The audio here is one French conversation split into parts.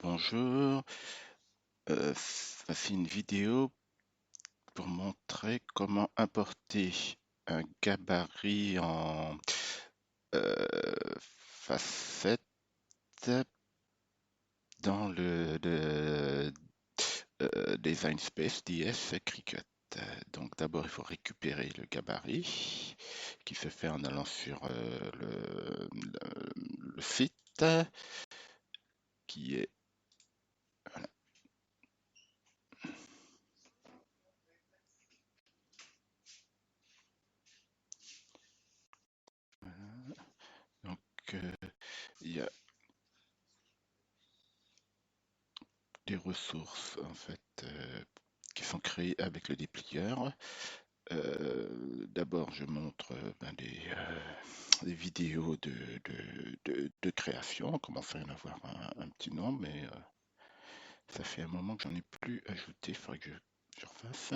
Bonjour, voici une vidéo pour montrer comment importer un gabarit en facette dans le Design Space DS Cricut. Donc d'abord il faut récupérer le gabarit qui se fait en allant sur le site qui est donc il y a des ressources en fait qui sont créées avec le déplieur. D'abord, je montre des vidéos de création. On commence à en avoir un petit nombre, mais ça fait un moment que j'en ai plus ajouté. Il faudrait que je refasse.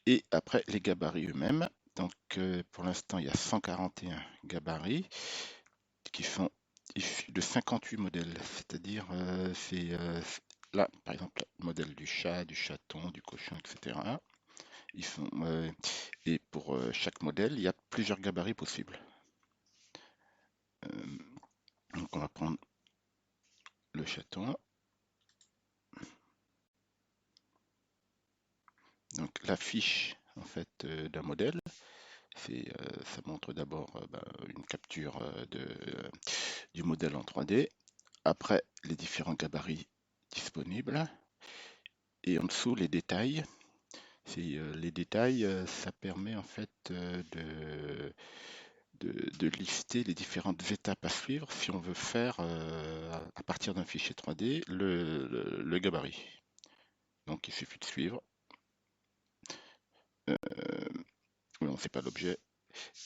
Et après, les gabarits eux-mêmes. Donc, pour l'instant, il y a 141 gabarits qui sont issus de 58 modèles. C'est-à-dire, là, par exemple, le modèle du chat, du chaton, du cochon, etc. Ils sont, et pour chaque modèle, il y a plusieurs gabarits possibles. Euh, donc on va prendre le chaton. Donc la fiche en fait d'un modèle, ça montre d'abord une capture du modèle en 3D. Après les différents gabarits disponibles et en dessous les détails. Les détails, ça permet en fait de lister les différentes étapes à suivre si on veut faire à partir d'un fichier 3D le gabarit. Donc il suffit de suivre. Oui, on ne sait pas l'objet.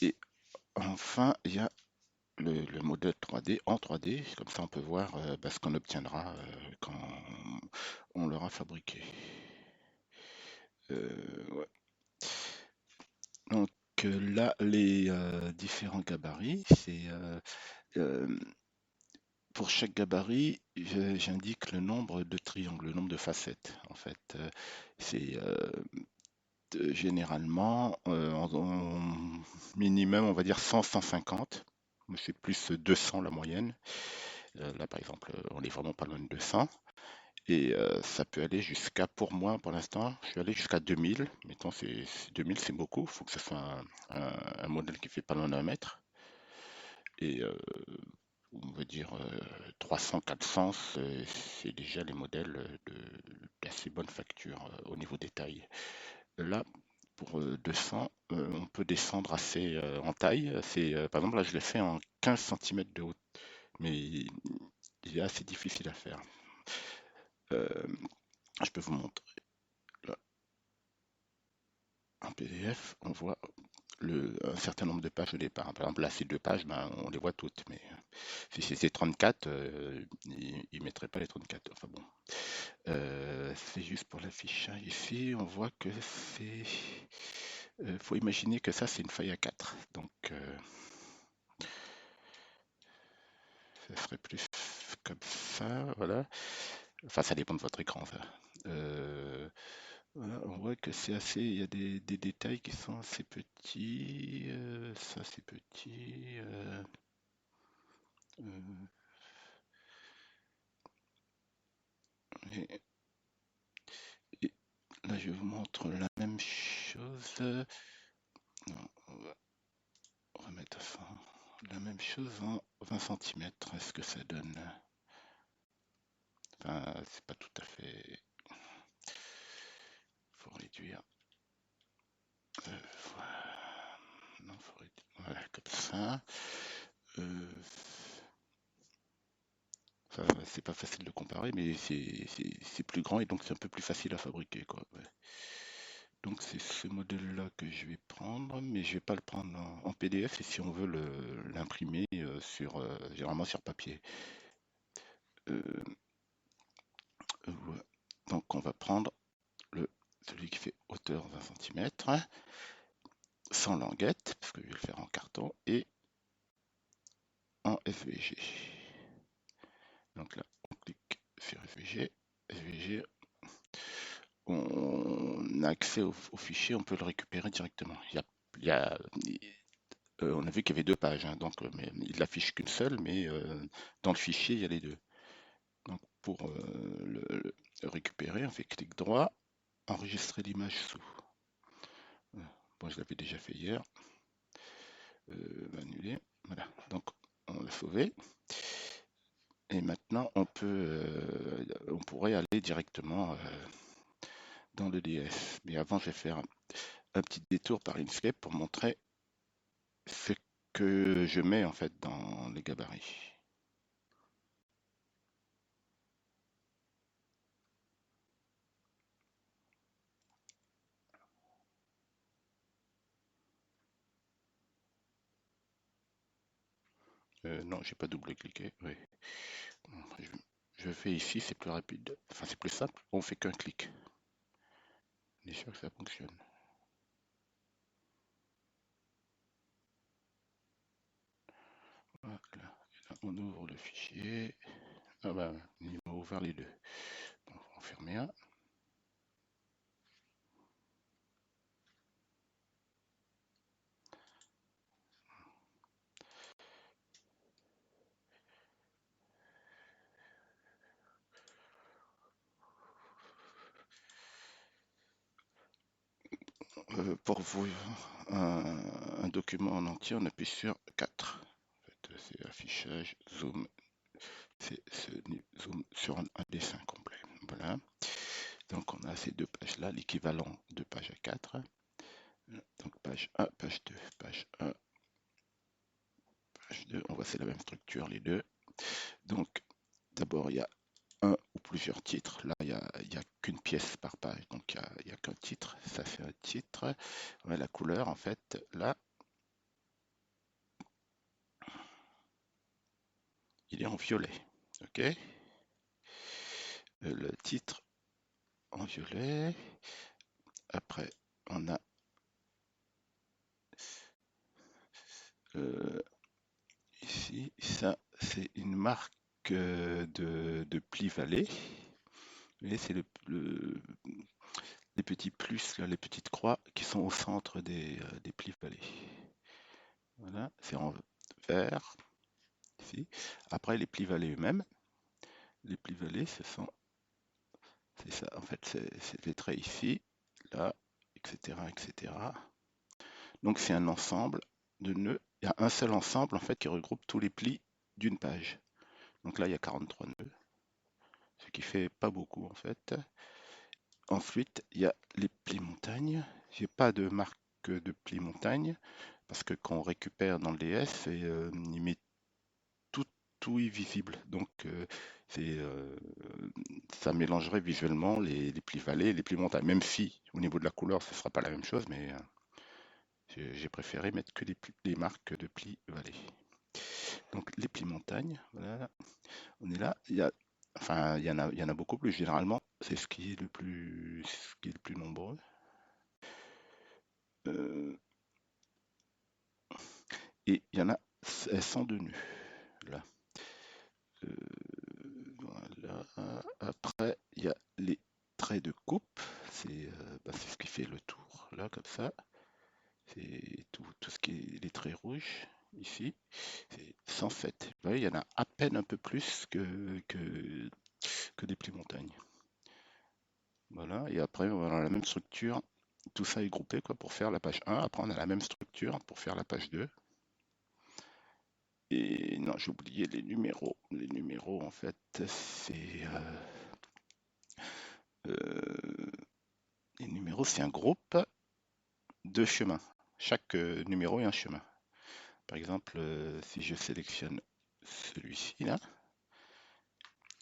Et enfin, il y a le modèle 3D en 3D. Comme ça, on peut voir ce qu'on obtiendra quand on l'aura fabriqué. Ouais. Donc là, les différents gabarits, euh, pour chaque gabarit, j'indique le nombre de triangles, le nombre de facettes. En fait, c'est généralement en minimum, on va dire 100-150. C'est plus 200 la moyenne. Là, par exemple, on est vraiment pas loin de 200. Et ça peut aller jusqu'à, pour moi, pour l'instant, je suis allé jusqu'à 2000. Mettons, 2000, c'est beaucoup. Il faut que ce soit un modèle qui fait pas loin d'un mètre. Et on va dire 300, 400, c'est déjà les modèles d'assez bonne facture au niveau des tailles. Là, pour 200, on peut descendre assez en taille. Par exemple, là, je l'ai fait en 15 centimètres de haut, mais il est assez difficile à faire. Euh, je peux vous montrer. Là, en PDF, on voit un certain nombre de pages au départ. Par exemple, là, ces deux pages, on les voit toutes, mais si c'était 34, il ne mettrait pas les 34. Enfin bon. C'est juste pour l'affichage ici, on voit que c'est... faut imaginer que ça, c'est une feuille A4. Donc, ça serait plus comme ça, voilà. Enfin, ça dépend de votre écran, ça. Voilà, on voit que c'est assez... Il y a des détails qui sont assez petits. Ça, c'est petit. Euh, et, et là, je vous montre la même chose. Non, on va mettre ça. La même chose en 20 centimètres. Est-ce que ça donne? Enfin, c'est pas tout à fait. Faut réduire. Voilà. Non, faut réduire. Voilà, comme ça. Euh, c'est pas facile de comparer, mais c'est plus grand et donc c'est un peu plus facile à fabriquer, quoi. Ouais. Donc c'est ce modèle-là que je vais prendre, mais je vais pas le prendre en PDF et si on veut l'imprimer généralement sur papier. Euh, ouais. Donc on va prendre celui qui fait hauteur 20 centimètres, sans languette, parce que je vais le faire en carton, et en SVG. Donc là, on clique sur SVG. SVG. SVG, on a accès au fichier, on peut le récupérer directement. Il y a- on a vu qu'il y avait deux pages, hein, donc mais il n'affiche qu'une seule, mais dans le fichier, il y a les deux. Donc pour le récupérer, on fait clic droit, enregistrer l'image sous. Voilà. Bon, je l'avais déjà fait hier. Annuler. Voilà. Donc on l'a sauvé. Et maintenant, on pourrait aller directement dans le DS. Mais avant, je vais faire un petit détour par Inkscape pour montrer ce que je mets en fait dans les gabarits. Non, j'ai pas double-cliqué. Oui. Je, je fais ici, c'est plus rapide. Enfin, c'est plus simple. On fait qu'un clic. On est sûr que ça fonctionne. Voilà. Et là, on ouvre le fichier. Ah bah, il m'a ouvert les deux. Donc, on va en fermer un. Pour vous, un document en entier, on appuie sur 4. En fait, c'est affichage, zoom, c'est zoom sur un dessin complet. Voilà. Donc on a ces deux pages-là, l'équivalent de page A4. Donc page 1, page 2, page 1, page 2. On voit c'est la même structure les deux. Donc d'abord il y a un ou plusieurs titres. Là il y a qu'une pièce par page, donc il y a qu'un titre. Ça c'est un titre. Ouais, la couleur en fait là il est en violet. Ok. Le titre en violet. Après on a euh, ici ça c'est une marque de pli-vallée. Vous voyez, c'est les petits plus, là, les petites croix qui sont au centre des plis vallées. Voilà, c'est en vert, ici. Après, les plis vallées eux-mêmes, les plis vallées, c'est ça, en fait, c'est les traits ici, là, etc., etc. Donc, c'est un ensemble de nœuds. Il y a un seul ensemble, en fait, qui regroupe tous les plis d'une page. Donc là, il y a 43 nœuds, ce qui fait pas beaucoup, en fait. Ensuite, il y a les plis montagnes. J'ai pas de marque de plis montagne parce que quand on récupère dans le DS, il met tout, tout est visible. Donc, c'est, euh, ça mélangerait visuellement les plis vallées et les plis montagnes. Même si, au niveau de la couleur, ce ne sera pas la même chose, mais j'ai préféré mettre que les marques de plis vallées. Donc, les plis montagnes, voilà, on est là. Enfin, il y en a beaucoup plus. Généralement, c'est ce qui est le plus nombreux. Euh, et il y en a, elles sont de nus, là. Voilà. Après, il y a les traits de coupe. C'est ce qui fait le tour, là, comme ça. C'est tout ce qui est les traits rouges, ici. C'est 107. Vous voyez, il y en a à peine un peu plus que des plis montagnes. Voilà. Et après, on a la même structure. Tout ça est groupé, quoi, pour faire la page 1. Après, on a la même structure pour faire la page 2. Et non, j'ai oublié les numéros. Les numéros, en fait, euh, les numéros, c'est un groupe de chemins. Chaque numéro est un chemin. Par exemple, si je sélectionne celui-ci là,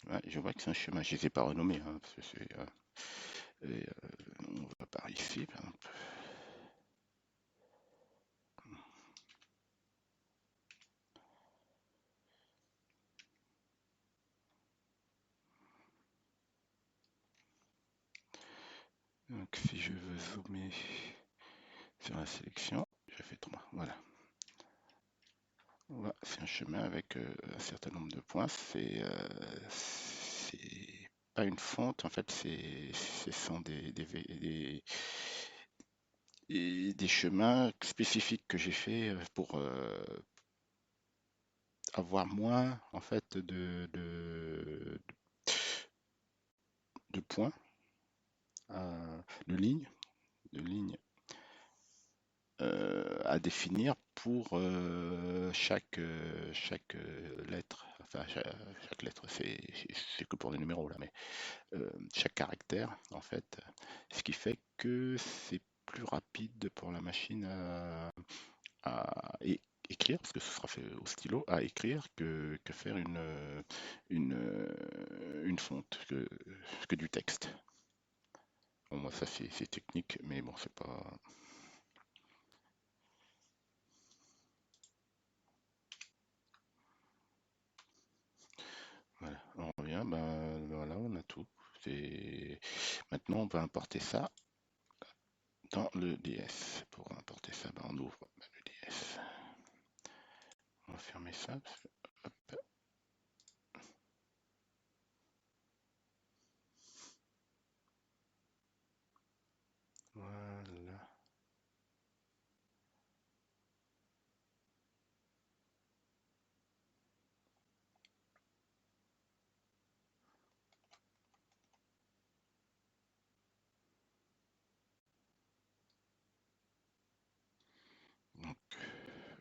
ouais, je vois que c'est un chemin. Je ne les ai pas renommés, hein, parce que on va par ici, par exemple. Donc, si je veux zoomer sur la sélection, je fais 3. Voilà. C'est un chemin avec un certain nombre de points. C'est pas une fonte, en fait, ce sont des chemins spécifiques que j'ai fait pour avoir moins, en fait, de points, de lignes, de lignes à définir pour chaque lettre. Enfin, chaque lettre, c'est que pour les numéros là, mais chaque caractère, en fait, ce qui fait que c'est plus rapide pour la machine écrire, parce que ce sera fait au stylo, à écrire que faire une fonte, que du texte. Bon, moi, ça, c'est technique, mais bon, c'est pas. Voilà, on revient, ben voilà, on a tout. Maintenant, on va importer ça dans le DS. Pour importer ça, ben, on ouvre le DS. On va fermer ça. Hop, voilà. Donc,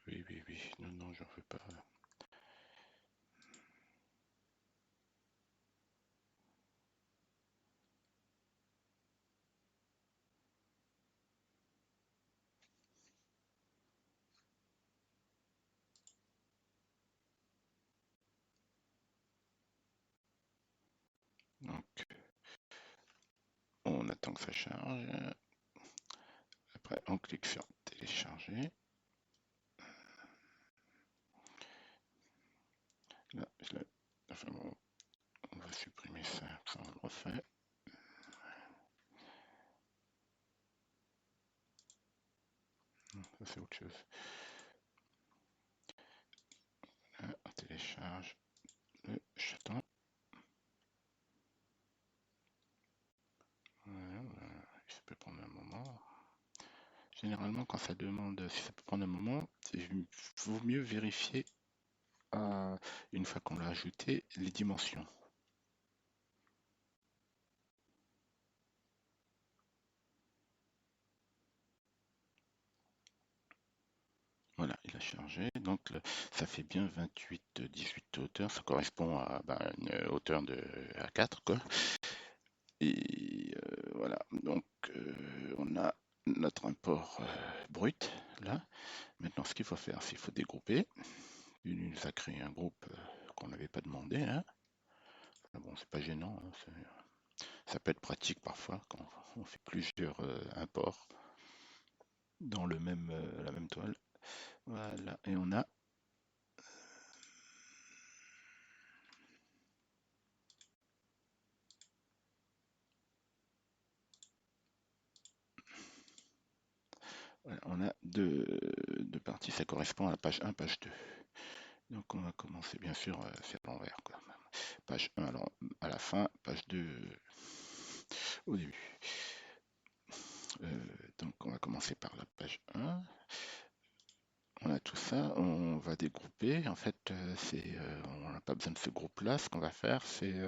oui, oui, oui. Non, non, j'en veux pas. Donc, on attend que ça charge. Après, on clique sur télécharger. Là, enfin bon, on va supprimer ça, ça on le refait. Ça c'est autre chose. Là, on télécharge le chaton. Voilà, voilà. Ça peut prendre un moment. Généralement, quand ça demande si ça peut prendre un moment, il vaut mieux vérifier une fois qu'on l'a ajouté les dimensions. Voilà, il a chargé. Donc ça fait bien 28-18 de hauteur. Ça correspond à une hauteur de A4, quoi. Et voilà. Donc on a notre import brut là. Maintenant, ce qu'il faut faire, c'est qu'il faut dégrouper. Il nous a créé un groupe qu'on n'avait pas demandé, hein. Ah bon, c'est pas gênant, hein, ça peut être pratique parfois quand on fait plusieurs imports dans la même toile. Voilà, et on a deux parties, ça correspond à la page 1, page 2. Donc on va commencer bien sûr, c'est à l'envers, quoi. Page 1 à la fin, page 2 au début. Donc on va commencer par la page 1. On a tout ça, on va dégrouper. En fait, on n'a pas besoin de ce groupe-là. Ce qu'on va faire, c'est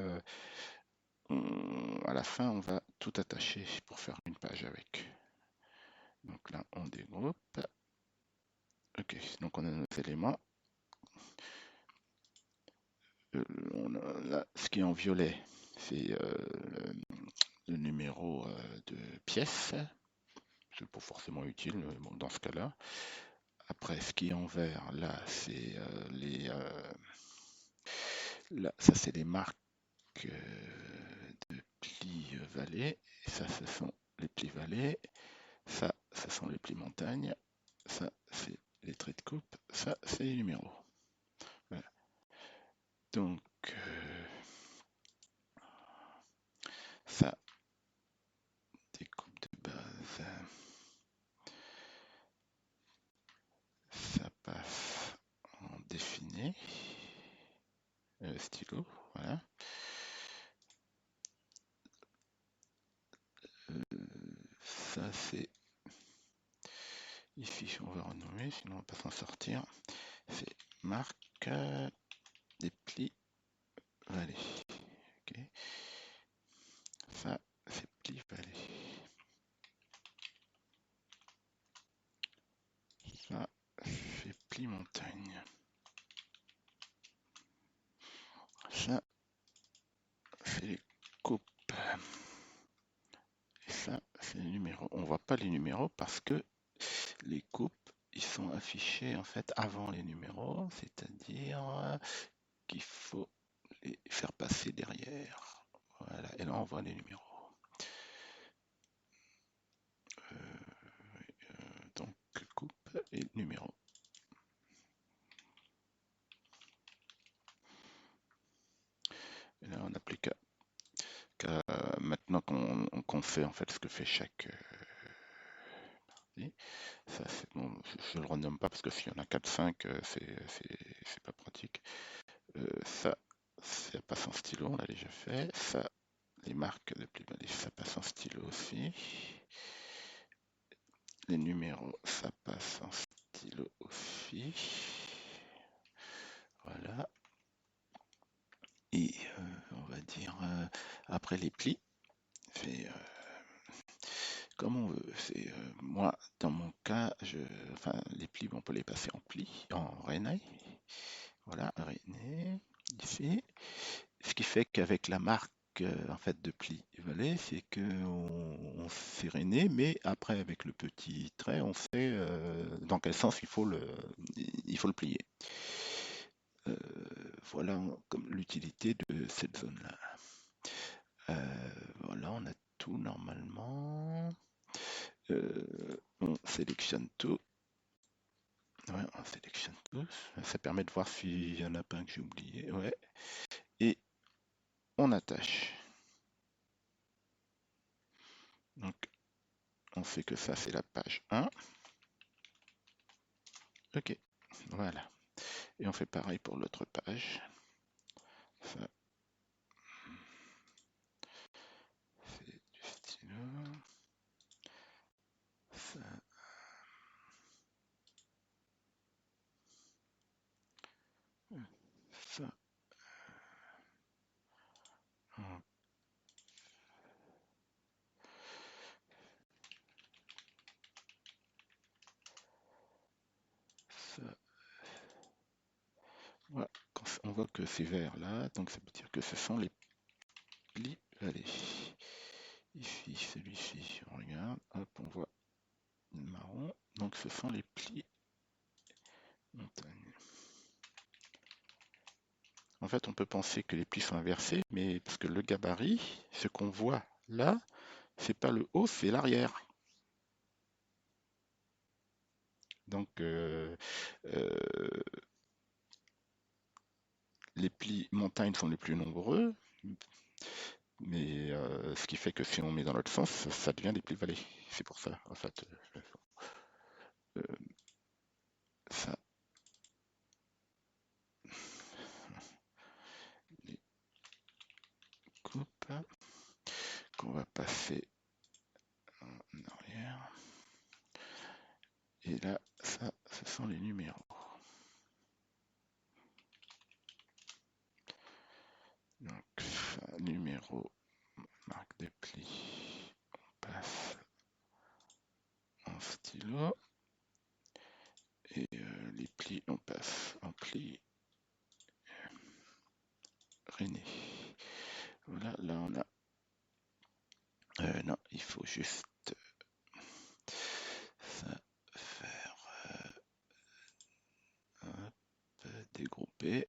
à la fin, on va tout attacher pour faire une page avec. Donc là, on dégroupe. Ok, donc on a nos éléments. Là, ce qui est en violet, c'est le numéro de pièce. C'est pas forcément utile, mais bon, dans ce cas-là. Après, ce qui est en vert, là, c'est là, ça, c'est les marques de plis vallées. Et ça, ce sont les plis vallées. Ça, ce sont les plis montagnes. Ça, c'est les traits de coupe. Ça, c'est les numéros. Voilà. Donc, ça, découpe de base. Ça passe en défini. Stylo, voilà. ça c'est ici, on va renommer, sinon on va pas s'en sortir. C'est marque des plis vallée. Ok. Ça c'est plis vallée. Ça c'est plis montagne. Ça c'est les coupes. Et ça c'est les numéros. On voit pas les numéros parce que les coupes ils sont affichés en fait avant les numéros, c'est-à-dire qu'il faut les faire passer derrière. Voilà, et là on voit les numéros. Donc coupe et numéro. Et là on n'a plus qu'à maintenant qu'on fait en fait ce que fait chaque partie. Ça c'est bon, je le renomme pas parce que s'il y en a 4-5 c'est pas pratique. Ça passe en stylo, on l'a déjà fait. Ça, les marques de plus belle, ça passe en stylo aussi. Les numéros, ça passe en stylo aussi. Voilà. Et on va dire après les plis, c'est comme on veut. C'est moi dans mon cas, enfin les plis, on peut les passer en plis, en René. Voilà, René ici. Ce qui fait qu'avec la marque en fait de pli valet, c'est que on fait René, mais après avec le petit trait, on sait dans quel sens il faut le plier. Euh, voilà comme l'utilité de cette zone-là. Voilà, on a tout normalement. On sélectionne tout. Ouais, on sélectionne tout. Ça permet de voir s'il y en a pas un que j'ai oublié. Ouais. Et on attache. Donc, on sait que ça, c'est la page 1. Ok, voilà. Et on fait pareil pour l'autre page. Ça, c'est du stylo. Ça, ça. Ça. Voilà. Quand on voit que c'est vert là, donc ça veut dire que ce sont les plis. Allez, ici, celui-ci, on regarde, hop, on voit le marron. Donc ce sont les plis montagne. En fait, on peut penser que les plis sont inversés, mais parce que le gabarit, ce qu'on voit là, c'est pas le haut, c'est l'arrière. Donc les plis montagnes sont les plus nombreux, mais ce qui fait que si on met dans l'autre sens, ça devient des plis vallées. C'est pour ça, en fait. Euh, ça, les coupes qu'on va passer en arrière. Et là, ça, ce sont les numéros. Donc, ça, numéro, marque de pli, on passe en stylo. Et les plis, on passe en pli René. Voilà, là on a. Non, il faut juste ça faire hop, dégrouper.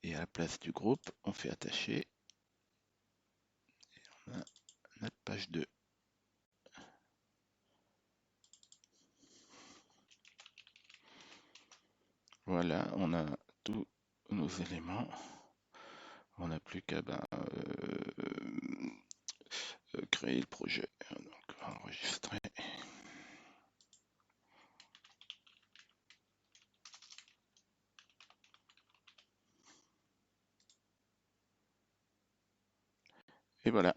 Et à la place du groupe, on fait attacher. Et on a notre page 2. Voilà, on a tous nos éléments. On n'a plus qu'à créer le projet. Donc, enregistrer. Et voilà.